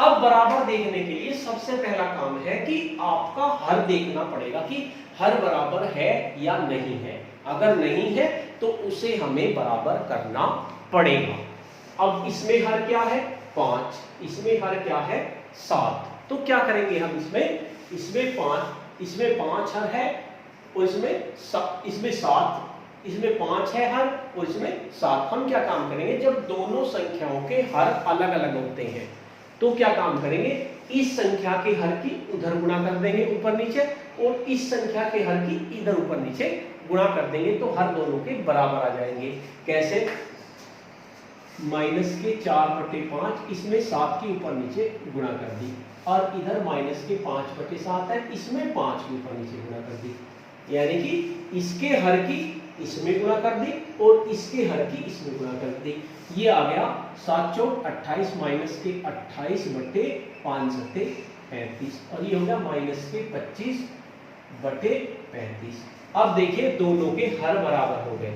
अब बराबर देखने के लिए सबसे पहला काम है कि आपका हर देखना पड़ेगा कि हर बराबर है या नहीं है। अगर नहीं है तो उसे हमें बराबर करना पड़ेगा। अब इसमें हर क्या है 5, इसमें हर क्या है 7। तो क्या करेंगे हम इसमें 5 हर है और इसमें 7, इसमें 5 है हर और इसमें 7। हम क्या काम करेंगे, जब दोनों संख्याओं के हर अलग अलग होते हैं तो क्या काम करेंगे, इस संख्या के हर की उधर गुणा कर देंगे ऊपर नीचे और इस संख्या के हर की इधर ऊपर नीचे गुणा कर देंगे तो हर दोनों के बराबर आ जाएंगे। कैसे, -4/5 इसमें 7 की ऊपर नीचे गुणा कर दी और इधर -5/7 है, इसमें 5 की ऊपर नीचे गुणा कर दी, यानी कि इसके हर की इसमें गुणा कर दी और इसके हर की इसमें गुणा कर दी। ये आ गया 7 चौक 28 -28/5 और ये हो गया -25/35। अब देखिए दोनों के हर बराबर हो गए।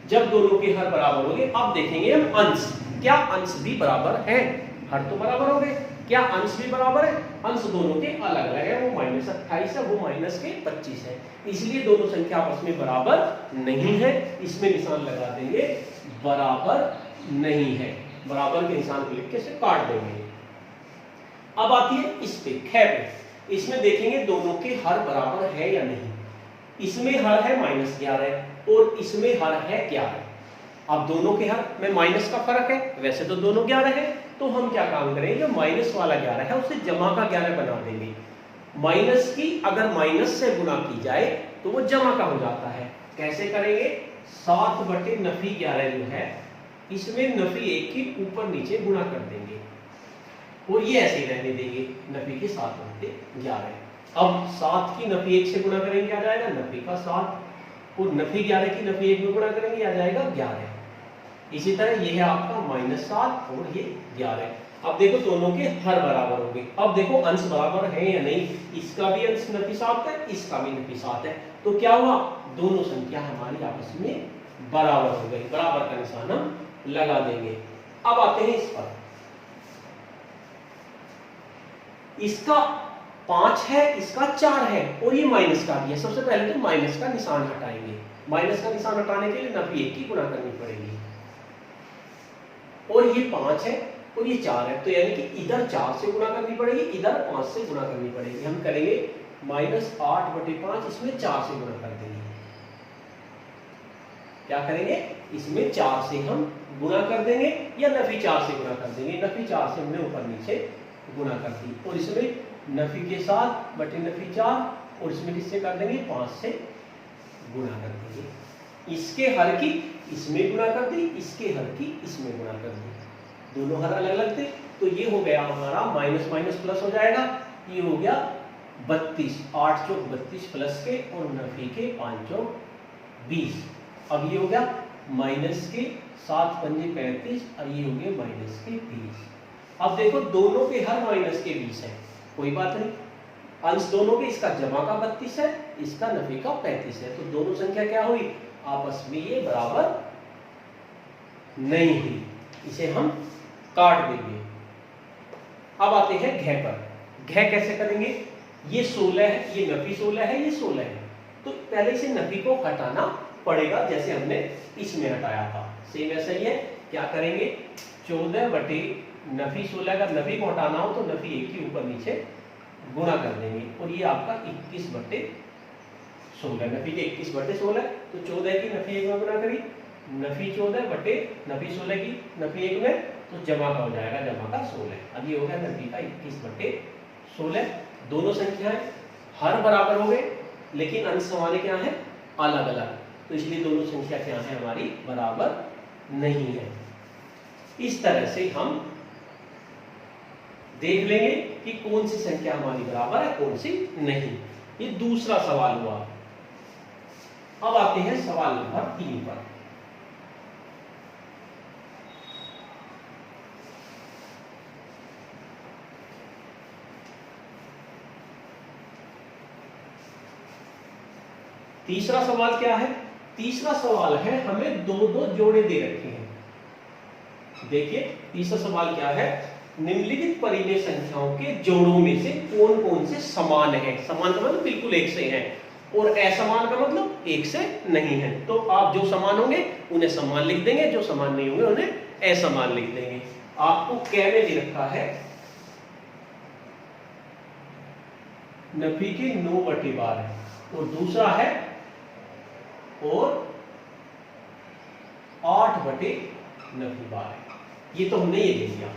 जब दोनों के हर बराबर हो गए अब देखेंगे हम अंश, क्या अंश भी बराबर है। हर तो बराबर हो गए, क्या अंश भी बराबर है। अंश दोनों के अलग अलग है, वो -28 है, वो -25 है, इसलिए दोनों संख्या आपस में बराबर नहीं है। इसमें निशान लगा देंगे बराबर नहीं है, बराबर के निशान को लिख के इसे काट देंगे। अब आती है इस पे ख पे, इसमें देखेंगे दोनों के हर बराबर है या नहीं। इसमें हर है -11 और इसमें हर है 11। अब दोनों के हर में माइनस का फर्क है, वैसे तो दोनों 11 है, तो हम क्या काम करेंगे, जो माइनस वाला 11 है उसे जमा का 11 बना देंगे। माइनस की अगर माइनस से गुणा की जाए तो वो जमा का हो जाता है। कैसे करेंगे, 7/911 जो है इसमें नफी 1 की ऊपर नीचे गुणा कर देंगे और ये ऐसे ही रहने देंगे, नफी के 7/11। अब 7 की नफी 1 से गुणा करेंगे आ जाएगा नफी का 7 और नफी 11 की नफी 1 में गुणा करेंगे आ जाएगा 11। इसी तरह ये है आपका -7 और ये 11। अब देखो दोनों के हर बराबर हो गए। अब देखो अंश बराबर है या नहीं, इसका भी अंश नफी 7 है, इसका भी नफी 7 है, तो क्या हुआ, दोनों संख्या हमारी आपस में बराबर हो गई। बराबर का निशान हम लगा देंगे। अब आते हैं इस पर, इसका 5 है, इसका 4 है और ये माइनस का भी है। सबसे पहले तो माइनस का निशान हटाएंगे। माइनस का निशान हटाने के लिए नफी 1 की गुणा करनी पड़ेगी और ये 5 है और ये 4 है, तो यानी कि इधर 4 से गुणा करनी पड़ेगी, इधर 5 से गुणा करनी पड़ेगी। हम करेंगे -8/5, इसमें 4 से गुणा कर देंगे। क्या करेंगे, इसमें 4 से हम गुणा कर देंगे या नफी 4 से गुणा कर देंगे। नफी 4 से हमने ऊपर नीचे गुणा कर दी और इसमें नफी के 7 बटे नफी 4 और इसमें किससे कर देंगे, 5 से गुणा कर देंगे। इसके हर की इसमें गुणा कर दी, इसके हर की इसमें गुणा कर दी, दोनों हर अलग अलग थे, तो ये हो गया हमारा माइनस माइनस प्लस हो जाएगा। ये हो गया 32, 8 चौक 32 प्लस के और नफी के 5 चौक 20। अब ये हो गया माइनस के 7 पंजे 35 और ये हो गए माइनस के 20। अब देखो दोनों के हर माइनस के 20 है, कोई बात नहीं, अंश दोनों के, इसका जमा का 32 है, इसका नफी का 35 है, तो दोनों संख्या क्या हुई, आपस में ये बराबर नहीं हुई, इसे हम काट देंगे। अब आते हैं घ पर। घ कैसे करेंगे, ये 16 है, ये नफी 16 है, ये 16 है, तो पहले इसे नफी को हटाना पड़ेगा जैसे हमने इसमें हटाया था, सेम ऐसा ही है। क्या करेंगे, 14 बटे नफी 16 का नफी को हटाना हो तो नफी 1 की ऊपर नीचे गुणा कर देंगे और ये आपका 21/16, नफी के 21/16, तो 14 की नफी 1 में गुणा करी, नफी 14 बटे नफी 16 की नफी 1 में, तो जमा का हो जाएगा, जमा का 16। अब ये हो गया नफी का 21/16। दोनों संख्याएं हर बराबर हो गए लेकिन अंश हमारे क्या है, अलग अलग, तो इसलिए दोनों संख्या क्या है, हमारी बराबर नहीं है। इस तरह से हम देख लेंगे कि कौन सी संख्या हमारी बराबर है, कौन सी नहीं। ये दूसरा सवाल हुआ। अब आते हैं सवाल नंबर 3 पर। तीसरा सवाल क्या है, तीसरा सवाल है, हमें दो दो जोड़े दे रखे हैं। देखिए तीसरा सवाल क्या है, निम्नलिखित परिमेय संख्याओं के जोड़ों में से कौन कौन से समान है। समान का मतलब बिल्कुल एक से हैं और असमान का मतलब एक से नहीं है। तो आप जो समान होंगे उन्हें समान लिख देंगे, जो समान नहीं होंगे उन्हें असमान लिख देंगे। आपको कै में दे रखा है नफी के 9/12 है और दूसरा है और 8/12 है। ये तो हमने ये ले लिया।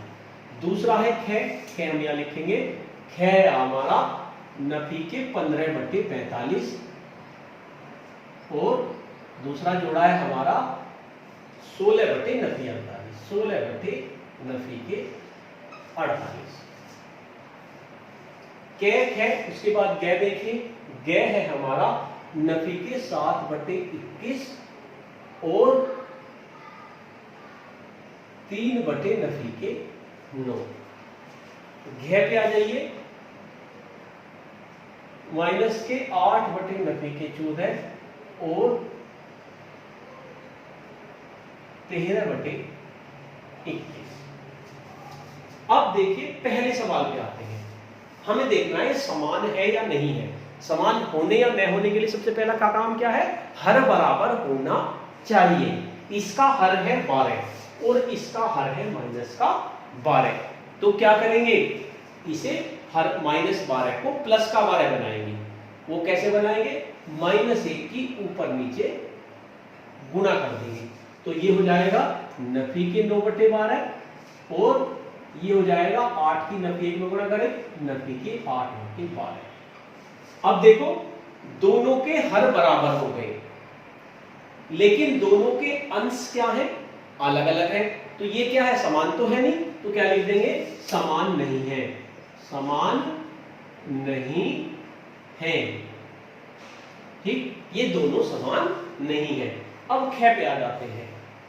दूसरा है ख हम यहां लिखेंगे, ख हमारा नफी के 15/45 और दूसरा जोड़ा है हमारा 16/48, 16/नफी के 48। कै है, उसके बाद गै देखिए, गै है हमारा नफी के 7/21 और 3/नफी के 9। घै पे आ जाइए, माइनस के 8/नफी के 14 और 13/21। अब देखिए पहले सवाल पे आते हैं। हमें देखना है समान है या नहीं है। समान होने या न होने के लिए सबसे पहला का काम क्या है, हर बराबर होना चाहिए। इसका हर है 12 और इसका हर है -12। तो क्या करेंगे, इसे हर -12 को +12 बनाएंगे। वो कैसे बनाएंगे, -1 की ऊपर नीचे गुणा कर देंगे। तो ये हो जाएगा नफी के 9/12 और ये हो जाएगा 8 की नफी 1 में गुणा करें, नफी के 8/12। अब देखो दोनों के हर बराबर हो गए, लेकिन दोनों के अंश क्या है, अलग अलग है। तो ये क्या है, समान तो है नहीं, तो क्या लिख देंगे, समान नहीं है, समान नहीं है। ठीक, ये दोनों समान नहीं है। अब ख पे आ जाते हैं।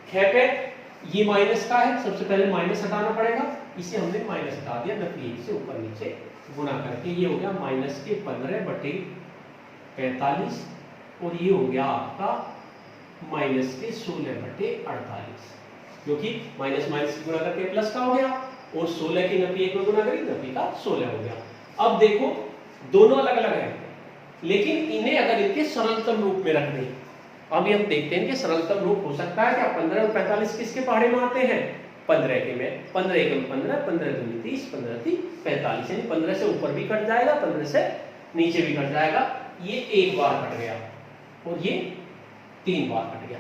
ख पे ये माइनस का है, सबसे पहले माइनस हटाना पड़ेगा। इसे हमने माइनस हटा दिया, नफी 1 से ऊपर नीचे गुणा करके। ये हो गया माइनस के 15/45 और ये हो गया आपका माइनस के 16/48, जो कि माइनस माइनस की गुणा करके प्लस का हो गया और 16 की नफी 1 में गुणा करी, नफी का 16 हो गया। अब देखो दोनों अलग अलग हैं, लेकिन इन्हें अगर इनके सरलतम रूप में रख दें, अभी हम देखते हैं कि सरलतम रूप हो सकता है क्या। 15 और 45 किसके पहाड़े में आते हैं, 15 के में। 15 एकम 15, 15 दूनी 30, 15 × 3 = 45। यानी 15 से ऊपर भी कट जाएगा, 15 से नीचे भी कट जाएगा। ये एक बार कट गया और ये 3 बार कट गया।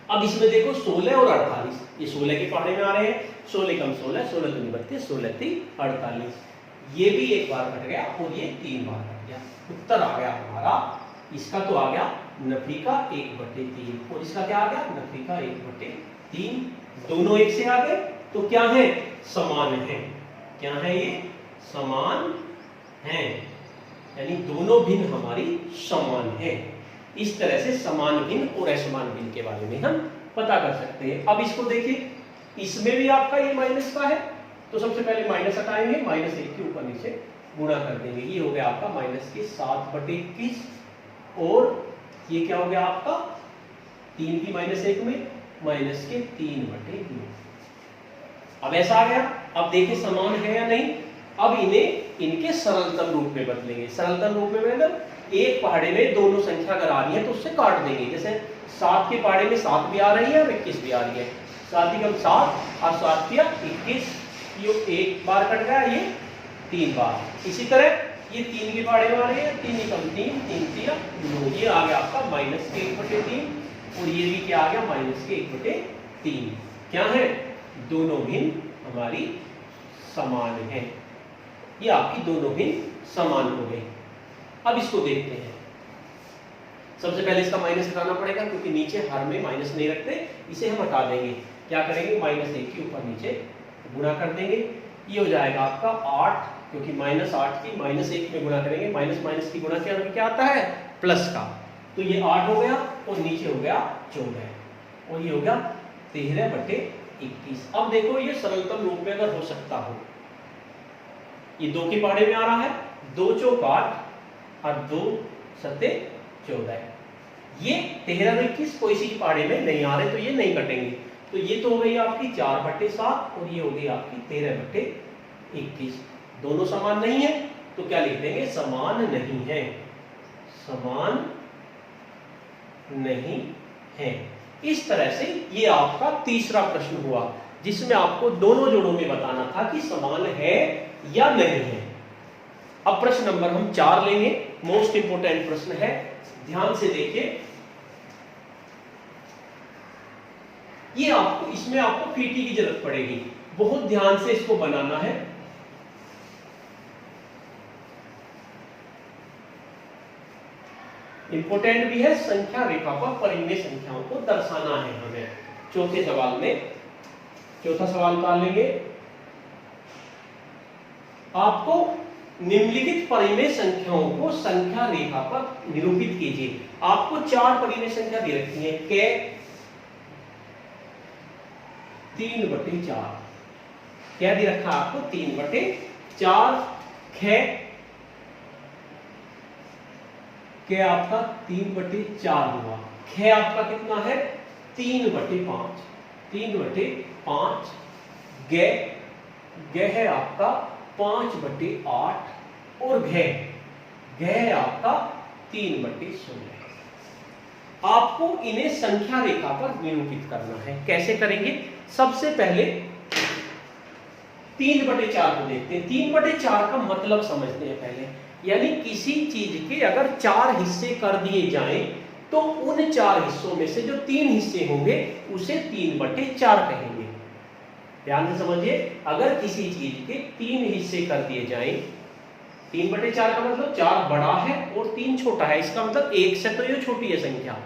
अब इसमें देखो 16 और 48, ये 16 के पहाड़े में आ रहे हैं। 16 कम 16, 16 दूनी 32, 16 3 48। ये भी एक बार कट गया और ये 3 बार कट गया। उत्तर आ गया हमारा, इसका तो आ गया नफी का 1/3 और इसका क्या आ गया, नफी का 1/3। दोनों एक से आ गए तो क्या है, समान है। क्या है ये, समान है, यानी दोनों भिन्न हमारी समान है। इस तरह से समान भिन्न और असमान भिन्न के बारे में हम पता कर सकते हैं। अब इसको देखिए, इसमें भी आपका ये माइनस का है, तो सबसे पहले माइनस हटाएंगे, -1 के ऊपर नीचे गुणा कर देंगे। ये हो गया आपका माइनस के 7/21 और ये क्या हो गया आपका 3 की -1 में माइनस के 3/2। अब ऐसा आ गया। अब देखिए समान है या नहीं। अब इन्हें इनके सरलतम रूप में बदलेंगे। सरलतम रूप में मतलब एक पहाड़े में दोनों संख्या अगर आ रही है तो उससे काट देंगे। जैसे 7 के पहाड़े में 7 भी आ रही है और 21 भी आ रही है। 7 कम 7 और 7 किया 21, ये एक बार कट गया, ये 3 बार। इसी तरह ये 3 के पहाड़े में आ रही है, 3 कम 3, 3 3 9, ये आ गया आपका माइनस के 1/3 और ये भी क्या आ गया, माइनस के 1/3। क्या है, दोनों भिन्न हमारी समान है। ये आपकी दोनों भिन्न समान हो गई। अब इसको देखते हैं। सबसे पहले इसका माइनस हटाना पड़ेगा क्योंकि नीचे हर में माइनस नहीं रखते, इसे हम हटा देंगे। क्या करेंगे, -1 के ऊपर नीचे गुणा कर देंगे। ये हो जाएगा आपका 8, क्योंकि -8 की -1 में गुणा करेंगे। माइनस माइनस की गुणा क्या आता है, प्लस का। तो ये 8 हो गया और नीचे हो गया 14 और ये हो गया 13/21। अब देखो ये सरलतम रूप में अगर हो सकता हो, ये 2 के पहाड़े में आ रहा है, 2 चौक 8 और 2 सत्ते 14। ये 13 और 21 कोई सी के पहाड़े में नहीं आ रहे, तो ये नहीं कटेंगे। तो ये तो हो गई आपकी 4/7 और ये हो गई आपकी 13/21। दोनों समान नहीं है तो क्या लिख देंगे, समान नहीं है, समान नहीं है। इस तरह से ये आपका तीसरा प्रश्न हुआ जिसमें आपको दोनों जोड़ों में बताना था कि समान है या नहीं है। अब प्रश्न नंबर हम 4 लेंगे, मोस्ट इंपोर्टेंट प्रश्न है, ध्यान से देखिए। ये आपको, इसमें आपको पीटी की जरूरत पड़ेगी, बहुत ध्यान से इसको बनाना है। इंपोर्टेंट भी है, संख्या रेखा पर परिमेय संख्याओं को दर्शाना है हमें। चौथे सवाल में, चौथा सवाल निकाल लेंगे। आपको निम्नलिखित परिमेय संख्याओं को संख्या रेखा पर निरूपित कीजिए। आपको 4 परिमेय संख्या दे रखी है, के 3/4, क्या दे रखा आपको 3/4, खे के आपका 3/4 हुआ, खे आपका कितना है 3/5, 3/5, गे गे है आपका 5/8 और घे है आपका 3/16। आपको इन्हें संख्या रेखा पर निरूपित करना है। कैसे करेंगे, सबसे पहले 3/4 को देखते हैं। 3/4 का मतलब समझते हैं पहले, यानी किसी चीज के अगर 4 हिस्से कर दिए जाएं तो उन 4 हिस्सों में से जो 3 हिस्से होंगे उसे 3/4 कहेंगे। ध्यान से समझिए, अगर किसी चीज के 3 हिस्से कर दिए जाएं, 3/4 का मतलब 4 बड़ा है और 3 छोटा है, इसका मतलब 1 से तो ये छोटी है संख्या,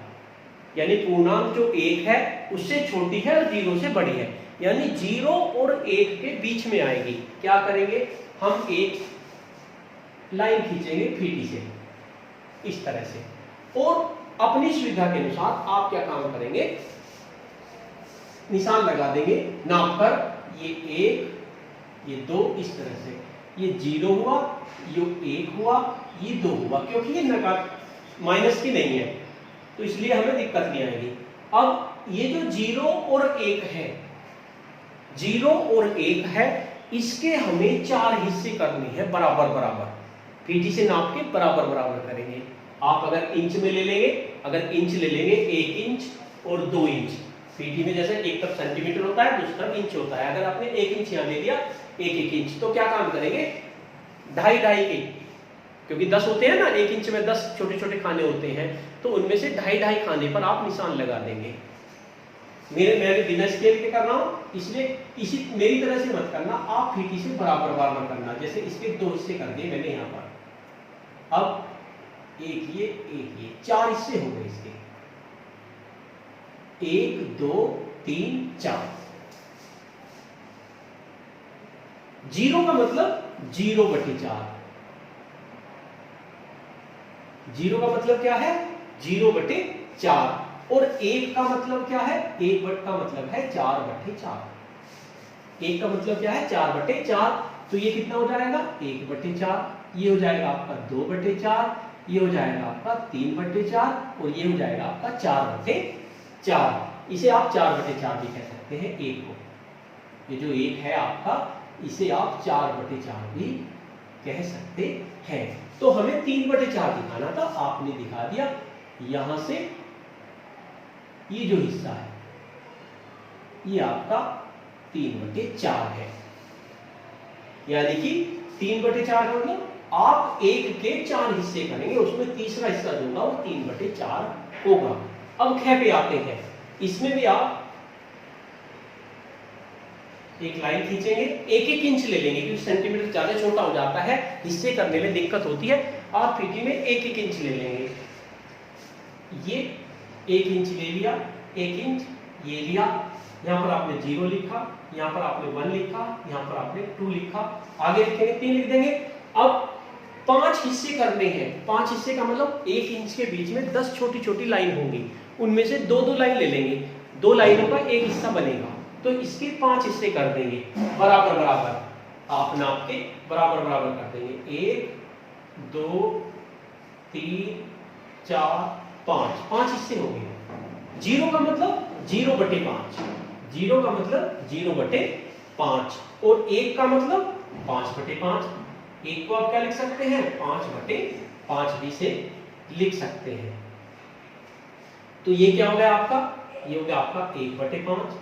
यानी पूर्णांक जो 1 है उससे छोटी है और 0 से बड़ी है, यानी 0 और 1 के बीच में आएगी। क्या करेंगे, हम एक लाइन खींचेंगे फीटी से इस तरह से, और अपनी सुविधा के अनुसार आप क्या काम करेंगे, निशान लगा देंगे नाप कर, ये 1, ये 2, इस तरह से, ये 0 हुआ, ये 1 हुआ, ये 2 हुआ, क्योंकि ये नकार माइनस की नहीं है तो इसलिए हमें दिक्कत नहीं आएगी। अब ये जो 0 और 1 है, 0 और 1 है, इसके हमें 4 हिस्से करने हैं बराबर बराबर, पीटी से नाप के बराबर बराबर करेंगे। आप अगर इंच में ले लेंगे, अगर इंच ले लेंगे 1 इंच और 2 इंच, पीटी में जैसे एक तरफ सेंटीमीटर होता है दूसरी तरफ इंच होता है, अगर आपने 1 इंच यहाँ ले दिया 1 इंच, तो क्या काम करेंगे 2.5 के, क्योंकि 10 होते हैं ना, 1 इंच में 10 छोटे छोटे खाने होते हैं, तो उनमें से 2.5 खाने पर आप निशान लगा देंगे। मैं बिना स्केल के कर रहा हूं, इसलिए इसी मेरी तरह से मत करना, आप पीटी से बराबर बराबर करना। जैसे इसके 2 हिस्से कर दिए मैंने यहाँ पर, अब एक ये 4 हिस्से हो गए इसके, 1 2 3 4। 0 का मतलब 0/4, 0 का मतलब क्या है 0/4, और 1 का मतलब क्या है, 1 का मतलब है 4/4, 1 का मतलब क्या है 4/4, तो ये कितना हो जाएगा 1/4, ये हो जाएगा आपका 2/4, ये हो जाएगा आपका 3/4 और ये हो जाएगा आपका 4/4। इसे आप 4/4 भी कह सकते हैं 1 को, ये जो 1 है आपका, इसे आप 4/4 भी कह सकते हैं। तो हमें 3/4 दिखाना था, आपने दिखा दिया। यहां से ये जो हिस्सा है ये आपका 3/4 है, यानी कि 3/4 का मतलब आप 1 के 4 हिस्से करेंगे, उसमें तीसरा हिस्सा जो होगा वो 3/4 होगा। अब ख पे आते हैं, इसमें भी आप एक लाइन खींचेंगे, 1 इंच ले लेंगे क्योंकि सेंटीमीटर ज्यादा छोटा हो जाता है, हिस्से करने में दिक्कत होती है। आप पीटी में 1 इंच ले लेंगे, ये 1 इंच ले लिया, 1 इंच ये लिया, यहाँ पर आपने 0 लिखा, यहाँ पर आपने 1 लिखा, यहाँ पर आपने 2 लिखा, आगे लिखेंगे 3 लिख देंगे। अब 5 हिस्से करने हैं, 5 हिस्से का मतलब 1 इंच के बीच में 10 छोटी छोटी लाइन होंगी, उनमें से 2-2 लाइन ले लेंगे, 2 लाइनों का एक हिस्सा बनेगा, तो इसके 5 हिस्से कर देंगे बराबर बराबर, आप नाप के बराबर बराबर कर देंगे, 1 2 3 4 5 हिस्से हो गए। 0 का मतलब 0/5, 0 का मतलब 0/5 और 1 का मतलब 5/5। 1 को आप क्या लिख सकते हैं, 5/5 भी से लिख सकते हैं। तो ये क्या हो गया आपका, ये हो गया आपका 1/5,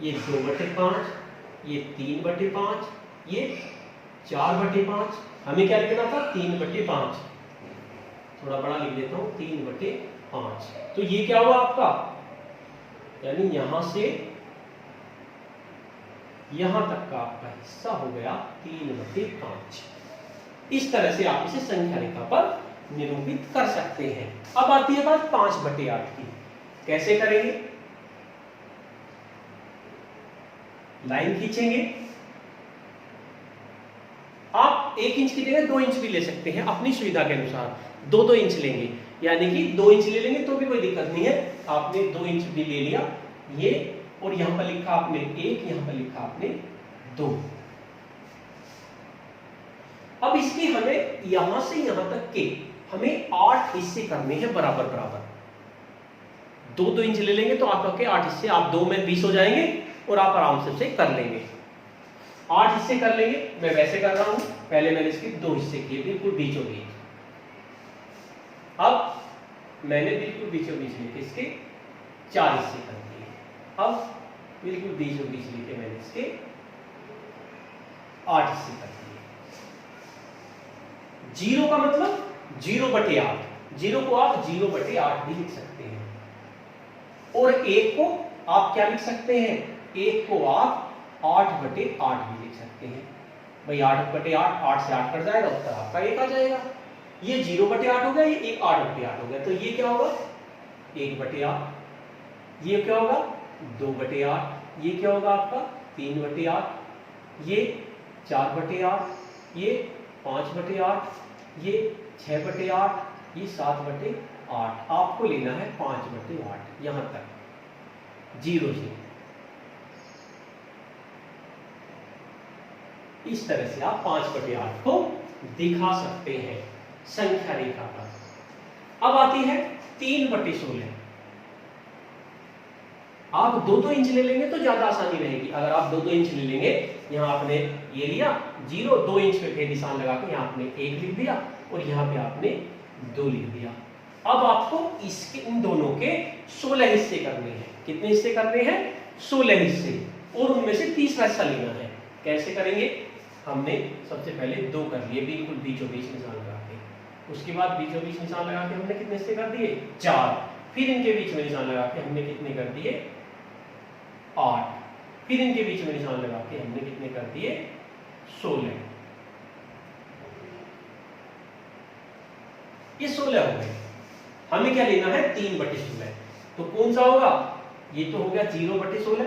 ये 2/5, ये 3/5, ये 4/5। हमें क्या लिखना था, 3/5। थोड़ा बड़ा लिख देता हूं, 3/5। तो ये क्या हुआ आपका, यानी यहां से यहां तक का आपका हिस्सा हो गया 3/5। इस तरह से आप इसे संख्या रेखा पर निरूपित कर सकते हैं। अब आती है बात 5/8 की। कैसे करेंगे, लाइन खींचेंगे। आप 1 इंच की जगह 2 इंच भी ले सकते हैं, अपनी सुविधा के अनुसार 2-2 इंच लेंगे, यानी कि 2 इंच ले लेंगे तो भी कोई दिक्कत नहीं है। आपने 2 इंच भी ले लिया ये, और यहां पर लिखा आपने 1, यहां पर लिखा आपने 2। अब इसके हमें यहां से यहां तक के हमें 8 हिस्से करने हैं बराबर बराबर। 2-2 इंच ले लेंगे तो आपके 8 हिस्से, आप 2 में 20 हो जाएंगे और आप आराम से उसे कर लेंगे। 8 हिस्से कर लेंगे। मैं वैसे कर रहा हूं, पहले मैंने इसके 2 हिस्से किए बिल्कुल बीचों बीच। अब मैंने बिल्कुल बीचों बीच लेके इसके 4 हिस्से कर दिए। अब बिल्कुल बीचों बीच लेके मैंने इसके 8 हिस्से कर दिए। 0 का मतलब 0/8, 0 को आप 0/8 भी लिख सकते हैं। और 1 को आप क्या लिख सकते हैं, 1 को आप 8/8 भी लिख सकते हैं। भाई 8/8, 8 से 8 कट जाएगा, उत्तर आपका 1 आ जाएगा। ये 0/8 हो गया, ये 8/8 हो गया। तो ये क्या होगा, 1/8। ये क्या होगा, 2/8। ये क्या होगा आपका, 3/8। ये 4/8। ये 5/8। ये 6/8। ये 7/8। आपको लेना है 5/8 यहां तक 0 से। इस तरह से आप 5/8 को दिखा सकते हैं संख्या रेखा पर। अब आती है 3/16। आप 2-2 इंच ले लेंगे तो ज्यादा आसानी रहेगी। अगर आप 2-2 इंच ले लेंगे, यहां आपने ये लिया 0, 2 इंच पे फिर निशान लगा के यहां आपने 1 लिख दिया और यहां पे आपने 2 लिख दिया। अब आपको इसके इन दोनों के 16 हिस्से करने हैं। कितने हिस्से करने हैं, 16 हिस्से, और उनमें से 30वां हिस्सा लेना है। कैसे करेंगे, हमने सबसे पहले 2 कर लिए बिल्कुल बीचों बीच निशान लगा के। उसके बाद बीचों बीच निशान लगा के हमने कितने हिस्से कर दिए, 4। फिर इनके बीच में निशान लगा के हमने कितने कर दिए, 8। फिर इनके बीच में निशान लगा के हमने कितने कर दिए, 16। ये 16 हो गए। हमें क्या लेना है, 3/16। तो कौन सा होगा, ये तो हो गया 0/16,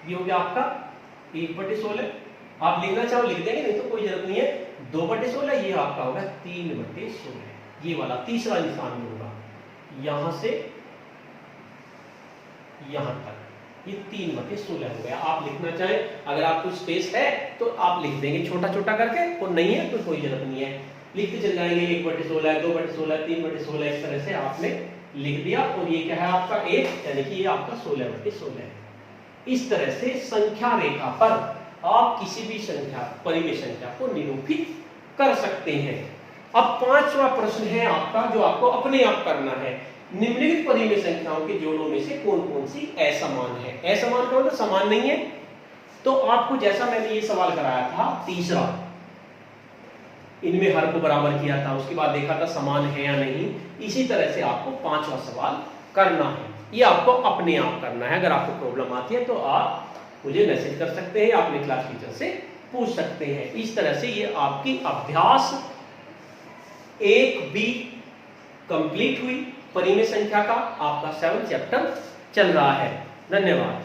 ये हो गया आपका 1/16। आप लिखना चाहो लिख देंगे, नहीं तो कोई जरूरत नहीं है। 2/16, ये आपका होगा 3/16। ये वाला तीसरा निशान होगा यहां से यहां तक, ये 3/16 हो गया। आप लिखना चाहें, अगर आपको स्पेस है तो आप लिख देंगे छोटा छोटा करके, और नहीं है तो कोई जरूरत नहीं है, लिखते चल जाएंगे। 1/16, 2/16, 3/16, इस तरह से आपने लिख दिया। और ये क्या है आपका 1, यानी कि ये आपका 16/16 है। इस तरह से संख्या रेखा पर आप किसी भी संख्या, परिमेय संख्या को निरूपित कर सकते हैं। अब 5वां प्रश्न है आपका, जो आपको अपने आप करना है। निम्नलिखित परिमेय संख्याओं के जोड़ों में से कौन कौन सी असमान है। असमान का मतलब समान नहीं है। तो आपको जैसा मैंने ये सवाल कराया था तीसरा, इनमें हर को बराबर किया था, उसके बाद देखा था समान है या नहीं, इसी तरह से आपको 5वां सवाल करना है। ये आपको अपने आप करना है। अगर आपको प्रॉब्लम आती है तो आप मुझे मैसेज कर सकते हैं, अपने क्लास टीचर से पूछ सकते हैं। इस तरह से ये आपकी अभ्यास 1B कंप्लीट हुई। परिमेय संख्या का आपका 7 चैप्टर चल रहा है। धन्यवाद।